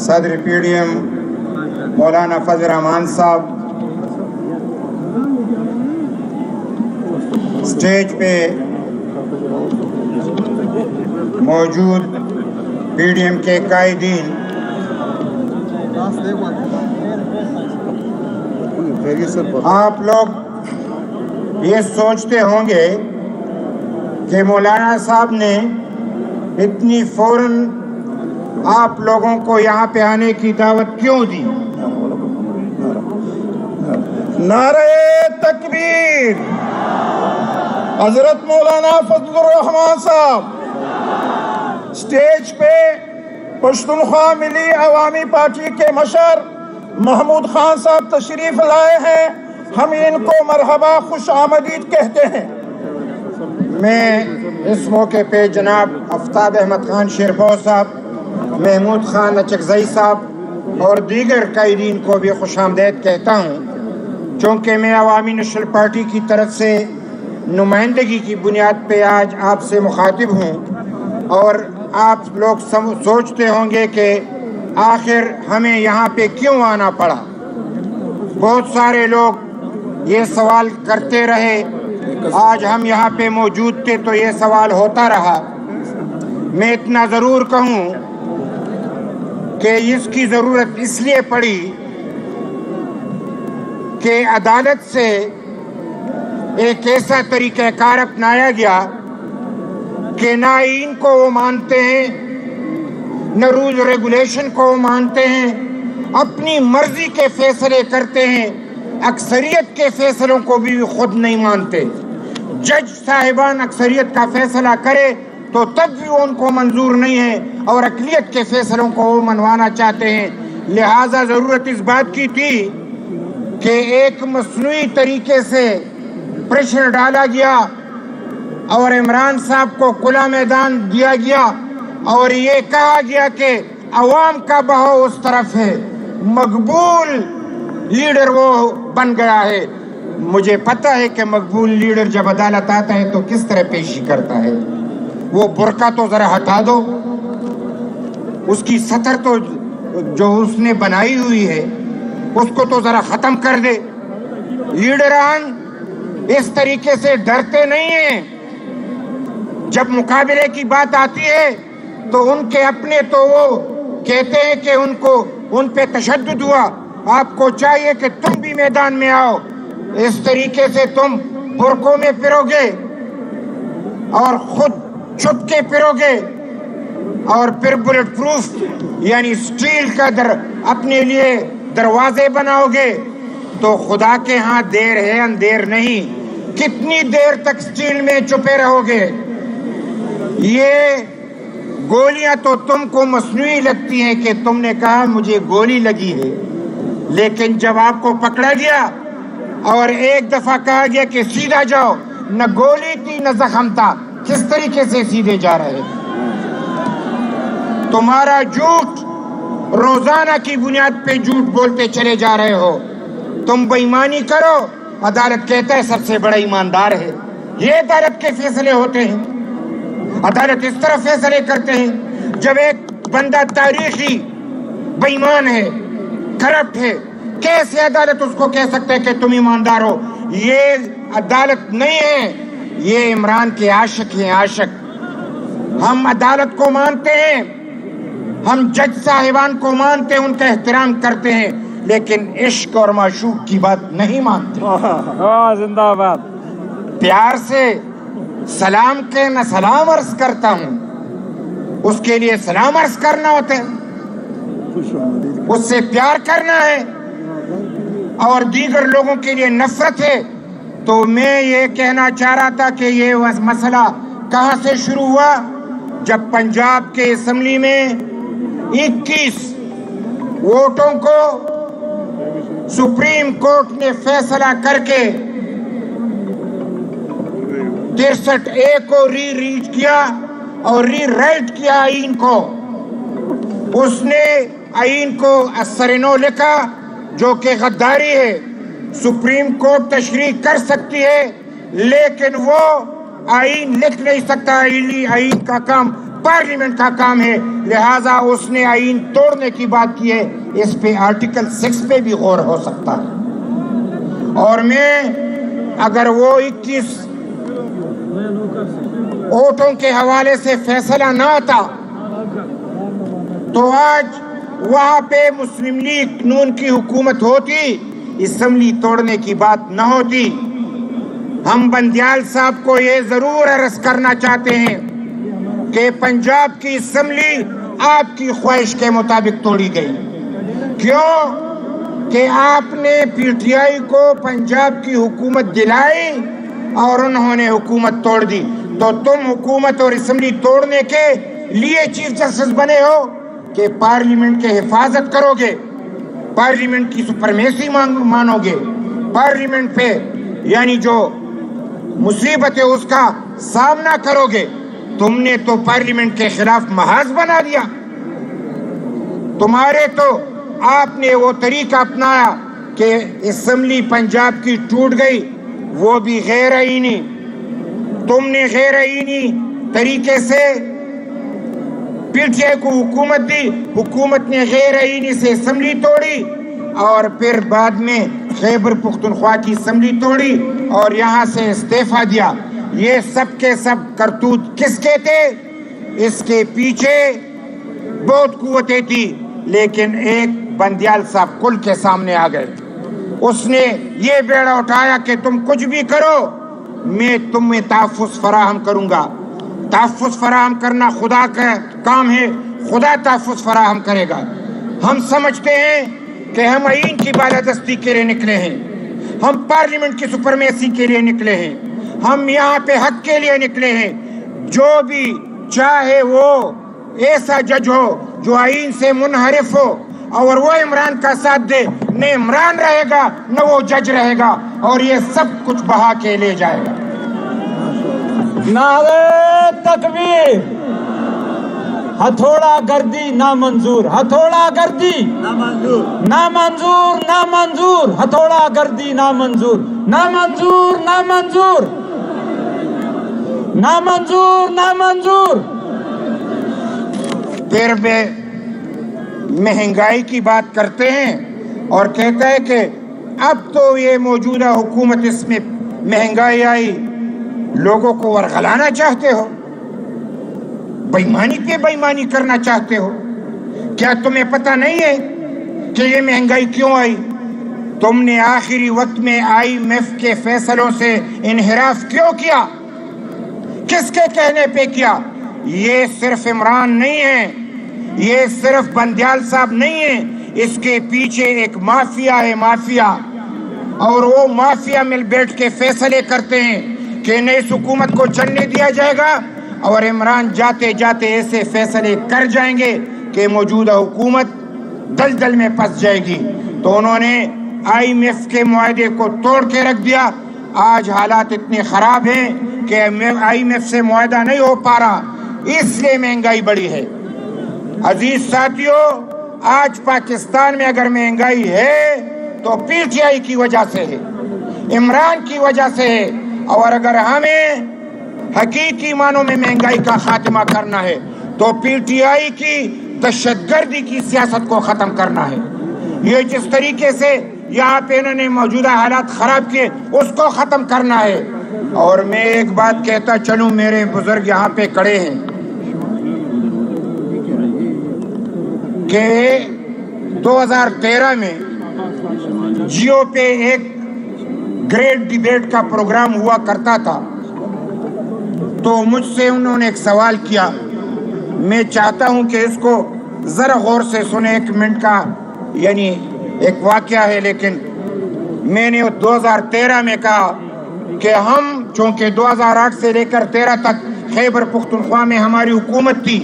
صدر P D M مولانا فضل الرحمان صاحب، stage پہ موجود پی ڈی ایم کے قائدین، آپ لوگ یہ سوچتے ہوں گے کہ مولانا صاحب نے اتنی فوراً آپ لوگوں کو یہاں پہ آنے کی دعوت کیوں دی؟ نعرہ تکبیر! حضرت مولانا فضل الرحمان صاحب سٹیج پہ پشتونخوا ملی عوامی پارٹی کے مشر محمود خان صاحب تشریف لائے ہیں، ہم ان کو مرحبا خوش آمدید کہتے ہیں۔ میں اس موقع پہ جناب آفتاب احمد خان شیرپور صاحب، محمود خان اچکزئی صاحب اور دیگر قائدین کو بھی خوش آمدید کہتا ہوں، چونکہ میں عوامی نیشنل پارٹی کی طرف سے نمائندگی کی بنیاد پہ آج آپ سے مخاطب ہوں، اور آپ لوگ سوچتے ہوں گے کہ آخر ہمیں یہاں پہ کیوں آنا پڑا۔ بہت سارے لوگ یہ سوال کرتے رہے، آج ہم یہاں پہ موجود تھے تو یہ سوال ہوتا رہا۔ میں اتنا ضرور کہوں کہ اس کی ضرورت اس لیے پڑی کہ عدالت سے ایک ایسا طریقہ کار اپنایا گیا کہ نہ آئین کو وہ مانتے ہیں، نہ رول ریگولیشن کو وہ مانتے ہیں، اپنی مرضی کے فیصلے کرتے ہیں، اکثریت کے فیصلوں کو بھی خود نہیں مانتے۔ جج صاحبان اکثریت کا فیصلہ کرے تو تب بھی ان کو منظور نہیں ہے، اور اقلیت کے فیصلوں کو وہ منوانا چاہتے ہیں۔ لہٰذا ضرورت اس بات کی تھی کہ ایک مصنوعی طریقے سے پریشر ڈالا گیا اور عمران صاحب کو کھلا میدان دیا گیا، اور یہ کہا گیا کہ عوام کا بہاؤ اس طرف ہے، مقبول لیڈر وہ بن گیا ہے۔ مجھے پتہ ہے کہ مقبول لیڈر جب عدالت آتا ہے تو کس طرح پیشی کرتا ہے۔ وہ برقع تو ذرا ہٹا دو، اس کی سطر تو جو اس نے بنائی ہوئی ہے اس کو تو ذرا ختم کر دے۔ لیڈران اس طریقے سے ڈرتے نہیں ہیں، جب مقابلے کی بات آتی ہے تو ان کے اپنے تو وہ کہتے ہیں کہ ان پہ تشدد ہوا، آپ کو چاہیے کہ تم بھی میدان میں آؤ۔ اس طریقے سے تم برقعوں میں پھرو گے اور خود چھپ کے پھرو گے، اور پھر بلٹ پروف یعنی سٹیل کا اپنے لیے دروازے بناؤ گے، تو خدا کے ہاں دیر ہے اندیر نہیں۔ کتنی دیر تک سٹیل میں چھپے رہو گے؟ یہ گولیاں تو تم کو مصنوعی لگتی ہیں کہ تم نے کہا مجھے گولی لگی ہے، لیکن جب آپ کو پکڑا گیا اور ایک دفعہ کہا گیا کہ سیدھا جاؤ، نہ گولی تھی نہ زخم تھا، کس طریقے سے سیدھے جا رہے؟ تمہارا جھوٹ روزانہ کی بنیاد پہ جھوٹ بولتے چلے جا رہے ہو۔ تم بے ایمانی کرو، عدالت کہتا ہے سب سے بڑا ایماندار ہے۔ یہ عدالت کے فیصلے ہوتے ہیں، عدالت اس طرح فیصلے کرتے ہیں۔ جب ایک بندہ تاریخی بے ایمان ہے، کرپٹ ہے، کیسے عدالت اس کو کہہ سکتے ہیں کہ تم ایماندار ہو؟ یہ عدالت نہیں ہے، یہ عمران کے عاشق ہیں، عاشق۔ ہم عدالت کو مانتے ہیں، ہم جج صاحبان کو مانتے ہیں، ان کا احترام کرتے ہیں، لیکن عشق اور معشوق کی بات نہیں مانتے۔ زندہ آباد! پیار سے سلام کے نہ سلام عرض کرتا ہوں، اس کے لیے سلام عرض کرنا ہوتا ہے، اس سے پیار کرنا ہے، اور دیگر لوگوں کے لیے نفرت ہے۔ تو میں یہ کہنا چاہ رہا تھا کہ یہ مسئلہ کہاں سے شروع ہوا؟ جب پنجاب کے اسمبلی میں 21 ووٹوں کو سپریم کورٹ نے فیصلہ کر کے 63A کو ری ریڈ کیا اور ری رائٹ کیا آئین کو۔ اس نے آئین کو اثر نو لکھا جو کہ غداری ہے۔ سپریم کورٹ تشریح کر سکتی ہے لیکن وہ آئین لکھ نہیں سکتا، آئین کا کام پارلیمنٹ کا کام ہے، لہٰذا اس نے آئین توڑنے کی بات کی ہے، اس پہ آرٹیکل 6 پہ بھی غور ہو سکتا ہے۔ اور میں اگر وہ 21 ووٹوں کے حوالے سے فیصلہ نہ آتا تو آج وہاں پہ مسلم لیگ نون کی حکومت ہوتی، اسمبلی توڑنے کی بات نہ ہوتی۔ ہم بندیال صاحب کو یہ ضرور عرض کرنا چاہتے ہیں کہ پنجاب کی اسمبلی آپ کی خواہش کے مطابق توڑی گئی۔ کیوں کہ آپ نے پی ٹی آئی کو پنجاب کی حکومت دلائی اور انہوں نے حکومت توڑ دی، تو تم حکومت اور اسمبلی توڑنے کے لیے چیف جسٹس بنے ہو کہ پارلیمنٹ کے حفاظت کرو گے، پارلیمنٹ کی سپرمیسی مانو گے، پارلیمنٹ پہ یعنی جو مصیبت ہے اس کا سامنا کرو گے۔ تم نے تو پارلیمنٹ کے خلاف محاذ بنا دیا۔ تمہارے تو آپ نے وہ طریقہ اپنایا کہ اسمبلی پنجاب کی ٹوٹ گئی، وہ بھی غیر آئینی۔ تم نے غیر آئینی طریقے سے پی ٹی آئی کو حکومت دی، حکومت نے غیر آئینی سے اسمبلی توڑی اور پھر بعد میں خیبر پختونخوا کی اسمبلی توڑی اور یہاں سے استعفیٰ دیا۔ یہ سب کے سب کرتوت کس کے تھے؟ اس کے پیچھے بہت قوتیں تھی، لیکن ایک بندیال صاحب کل کے سامنے آ گئے۔ اس نے یہ بیڑا اٹھایا کہ تم کچھ بھی کرو، میں تمہیں تحفظ فراہم کروں گا۔ تحفظ فراہم کرنا خدا کا کام ہے، خدا تحفظ فراہم کرے گا۔ ہم سمجھتے ہیں کہ ہم آئین کی بالادستی کے لیے نکلے ہیں، ہم پارلیمنٹ کی سپرمیسی کے لیے نکلے ہیں، ہم یہاں پہ حق کے لیے نکلے ہیں۔ جو بھی چاہے وہ ایسا جج ہو جو آئین سے منحرف ہو اور وہ عمران کا ساتھ دے، نہ عمران رہے گا نہ وہ جج رہے گا، اور یہ سب کچھ بہا کے لے جائے گا۔ نعرہ تکبیر! ہتھوڑا گردی نامنظور، ہتھوڑا گردی نامنظور، نامنظور، ہتھوڑا گردی نامنظور، نامنظور، نامنظور، نامنظور، نامنظور۔ پھر میں مہنگائی کی بات کرتے ہیں اور کہتا ہے کہ اب تو یہ موجودہ حکومت اس میں مہنگائی آئی، لوگوں کو ورغلانا چاہتے ہو، بےایمانی پہ بےایمانی کرنا چاہتے ہو۔ کیا تمہیں پتہ نہیں ہے کہ یہ مہنگائی کیوں آئی؟ تم نے آخری وقت میں IMF کے فیصلوں سے انحراف کیوں کیا؟ کس کے کہنے پہ کیا؟ یہ صرف عمران نہیں ہے، یہ صرف بندیال صاحب نہیں ہے، اس کے پیچھے ایک مافیا ہے، مافیا، اور وہ مافیا مل بیٹھ کے فیصلے کرتے ہیں کہ نئی حکومت کو چلنے دیا جائے گا، اور عمران جاتے جاتے ایسے فیصلے کر جائیں گے کہ موجودہ حکومت دلدل میں پھنس جائے گی۔ تو انہوں نے IMF کے معاہدے کو توڑ کے رکھ دیا۔ آج حالات اتنے خراب ہیں کہ IMF سے معاہدہ نہیں ہو پا رہا، اس لیے مہنگائی بڑھی ہے۔ عزیز ساتھیوں، آج پاکستان میں اگر مہنگائی ہے تو PTI کی وجہ سے ہے، عمران کی وجہ سے ہے، اور اگر ہمیں حقیقی معنوں میں مہنگائی کا خاتمہ کرنا ہے تو PTI کی دہشت گردی کی سیاست کو ختم کرنا ہے۔ یہ جس طریقے سے یہاں پہ انہوں نے موجودہ حالات خراب کیے اس کو ختم کرنا ہے۔ اور میں ایک بات کہتا چلوں، میرے بزرگ یہاں پہ کھڑے ہیں کہ 2013 میں جیو پہ ایک گریٹ ڈیبیٹ کا پروگرام ہوا کرتا تھا، تو مجھ سے انہوں نے ایک سوال کیا، میں چاہتا ہوں کہ اس کو ذرا غور سے سنیں، 1 منٹ کا یعنی ایک واقعہ ہے، لیکن میں نے 2013 میں کہا کہ ہم چونکہ 2008 سے لے کر 13 تک خیبر پختونخوا میں ہماری حکومت تھی،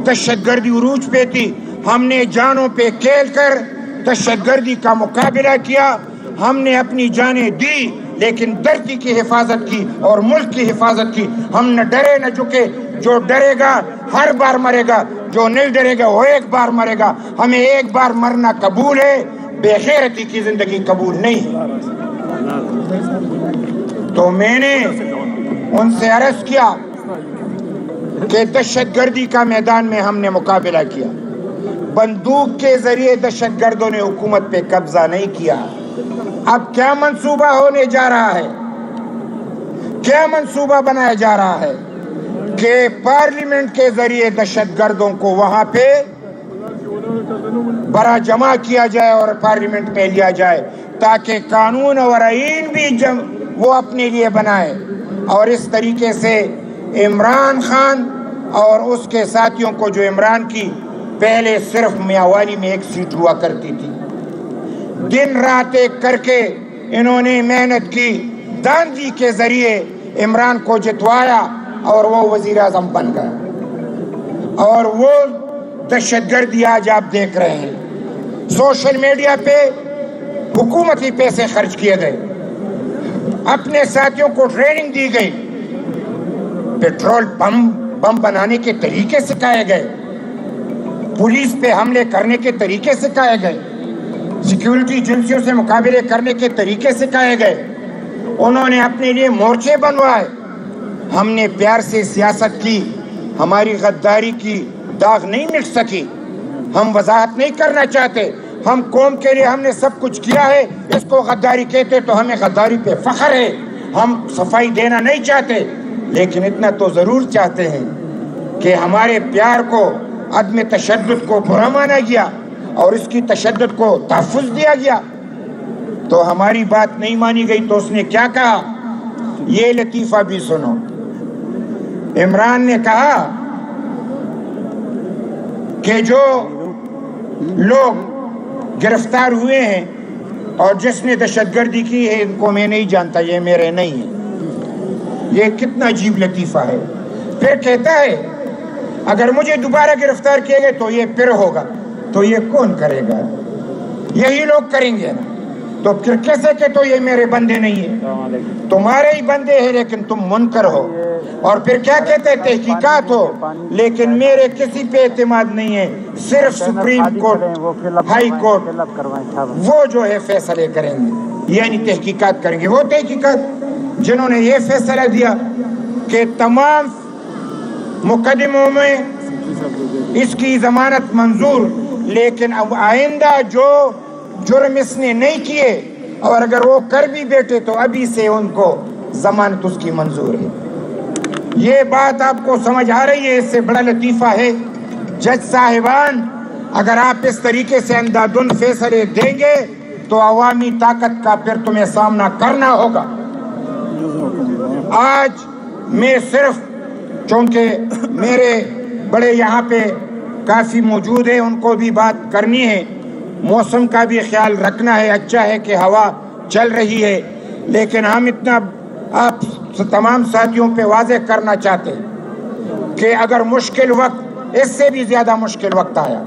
دہشت گردی عروج پہ تھی، ہم نے جانوں پہ کھیل کر دہشت گردی کا مقابلہ کیا، ہم نے اپنی جانیں دی لیکن دھرتی کی حفاظت کی اور ملک کی حفاظت کی۔ ہم نہ ڈرے نہ جھکے، جو ڈرے گا ہر بار مرے گا، جو نہیں ڈرے گا وہ ایک بار مرے گا۔ ہمیں ایک بار مرنا قبول ہے، بے غیرتی کی زندگی قبول نہیں ہے۔ تو میں نے ان سے عرض کیا کہ دہشت گردی کا میدان میں ہم نے مقابلہ کیا. بندوق کے ذریعے دہشت گردوں نے حکومت پہ قبضہ نہیں کیا. اب کیا منصوبہ ہونے جا رہا ہے؟ کیا منصوبہ بنایا جا رہا ہے کہ پارلیمنٹ کے ذریعے دہشت گردوں کو وہاں پہ برا جمع کیا جائے اور پارلیمنٹ میں لیا جائے تاکہ قانون اور آئین بھی وہ اپنے لیے بنائے. اور اس طریقے سے عمران خان اور اس کے ساتھیوں کو، جو عمران کی پہلے صرف میاوالی میں 1 سیٹ ہوا کرتی تھی، دن رات ایک کر کے انہوں نے محنت کی، داندھی کے ذریعے عمران کو جتوایا اور وہ وزیر اعظم بن گیا. اور وہ دہشت گردی آج آپ دیکھ رہے ہیں. سوشل میڈیا پہ حکومتی پیسے خرچ کیے گئے، اپنے ساتھیوں کو ٹریننگ دی گئی، پیٹرول بم بنانے کے طریقے سکھائے گئے، پولیس پہ حملے کرنے کے طریقے سکھائے گئے، سیکیورٹی ایجنسیوں سے مقابلے کرنے کے طریقے سکھائے گئے. انہوں نے اپنے لیے مورچے بنوائے. ہم نے پیار سے سیاست کی، ہماری غداری کی داغ نہیں مٹ سکی. ہم وضاحت نہیں کرنا چاہتے. ہم قوم کے لیے ہم نے سب کچھ کیا ہے، اس کو غداری کہتے تو ہمیں غداری پہ فخر ہے. ہم صفائی دینا نہیں چاہتے، لیکن اتنا تو ضرور چاہتے ہیں کہ ہمارے پیار کو، عدم تشدد کو برا مانا گیا اور اس کی تشدد کو تحفظ دیا گیا. تو ہماری بات نہیں مانی گئی تو اس نے کیا کہا؟ یہ لطیفہ بھی سنو. عمران نے کہا کہ جو لوگ گرفتار ہوئے ہیں اور جس نے دہشت گردی کی ہے، ان کو میں نہیں جانتا، یہ میرے نہیں ہیں. یہ کتنا عجیب لطیفہ ہے. پھر کہتا ہے اگر مجھے دوبارہ گرفتار کیے گئے تو یہ پھر ہوگا. تو یہ کون کرے گا؟ یہی لوگ کریں گے نا. تو پھر کیسے کہ تو یہ میرے بندے نہیں ہیں؟ تمہارے ہی بندے ہیں لیکن تم منکر ہو. اور پھر کیا کہتے ہیں؟ تحقیقات ہو لیکن میرے کسی پہ اعتماد نہیں ہے، صرف سپریم کورٹ، ہائی کورٹ وہ جو ہے فیصلے کریں گے، یعنی تحقیقات کریں گے. وہ تحقیقات جنہوں نے یہ فیصلہ دیا کہ تمام مقدموں میں اس کی ضمانت منظور، لیکن اب آئندہ جو جرم اس نے نہیں کیے اور اگر وہ کر بھی بیٹھے تو ابھی سے ان کو ضمانت اس کی منظور ہے. یہ بات آپ کو سمجھ آ رہی ہے؟ اس سے بڑا لطیفہ ہے. جج صاحبان، اگر آپ اس طریقے سے اندھادھند فیصلے دیں گے تو عوامی طاقت کا پھر تمہیں سامنا کرنا ہوگا. آج میں صرف، چونکہ میرے بڑے یہاں پہ کافی موجود ہیں، ان کو بھی بات کرنی ہے. موسم کا بھی خیال رکھنا ہے. اچھا ہے کہ ہوا چل رہی ہے، لیکن ہم اتنا آپ تمام ساتھیوں پہ واضح کرنا چاہتے ہیں کہ اگر مشکل وقت، اس سے بھی زیادہ مشکل وقت آیا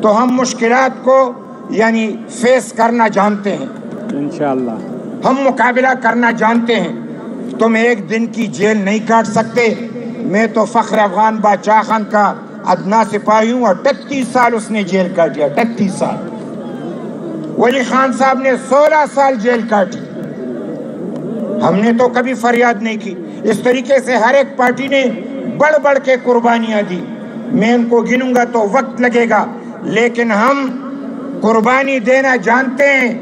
تو ہم مشکلات کو یعنی فیس کرنا جانتے ہیں، انشاءاللہ ہم مقابلہ کرنا جانتے ہیں. تم ایک دن کی جیل نہیں کاٹ سکتے. میں تو فخر افغان بادشاہ خان کا ادنا سپاہی ہوں اور 38 سال اس نے جیل کاٹیا. 38 سال. ولی خان صاحب نے 16 سال جیل کاٹی. ہم نے تو کبھی فریاد نہیں کی. اس طریقے سے ہر ایک پارٹی نے بڑھ بڑھ کے قربانیاں دی. میں ان کو گنوں گا تو وقت لگے گا، لیکن ہم قربانی دینا جانتے ہیں،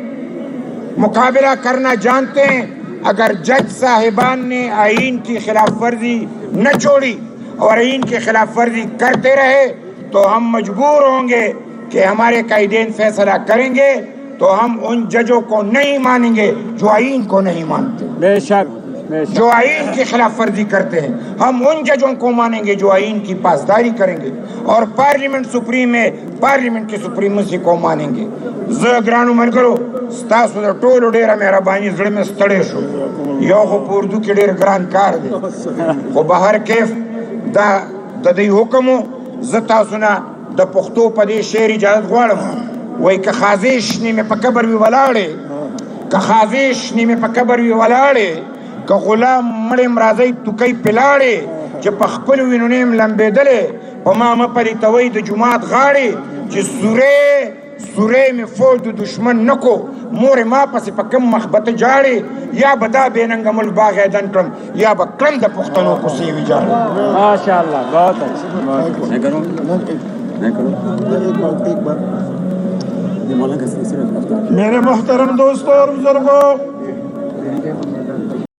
مقابلہ کرنا جانتے ہیں. اگر جج صاحبان نے آئین کی خلاف ورزی نہ چھوڑی اور آئین کی خلاف ورزی کرتے رہے تو ہم مجبور ہوں گے کہ ہمارے قائدین فیصلہ کریں گے تو ہم ان ججوں کو نہیں مانیں گے جو آئین کو نہیں مانتے، بے شک جو آئین کی خلاف ورزی کرتے ہیں. ہم ان ججوں کو مانیں گے جو آئین کی پاسداری کریں گے اور پارلیمنٹ سپریم میں پارلیمنٹ کی سپریمیسی کو مانیں گے. زگرانو ملګرو، ستاسو د ټولو ډیره مهرباني، زړه مې ستړی شو. یو خو په اردو کې ډېر ګران کار دی، خو به هر کیف دا د دې حکم و. زه تاسو نه د پښتو په دې شعر اجازت غواړم. وایي که خازش نیمې په قبر وي ولاړې، که خازش نیمې په قبر وي ولاړې، که غلام مړم راځئ توکۍ پلاړې، چې په خپلو وینو نیم لمبېدلې، په ما مه پلیتوئ د جومات غاړې، چې سورے میں فوج دشمن نکو مور ما پس پکم مخبت جاڑے یا بدا بیننگ ملک باغ ایدن کرم یا بکرم دا پختنوں کو سیوی جاڑے. ماشاءاللہ بہت اچھا. میرے محترم دوستوں اور بزرگوں،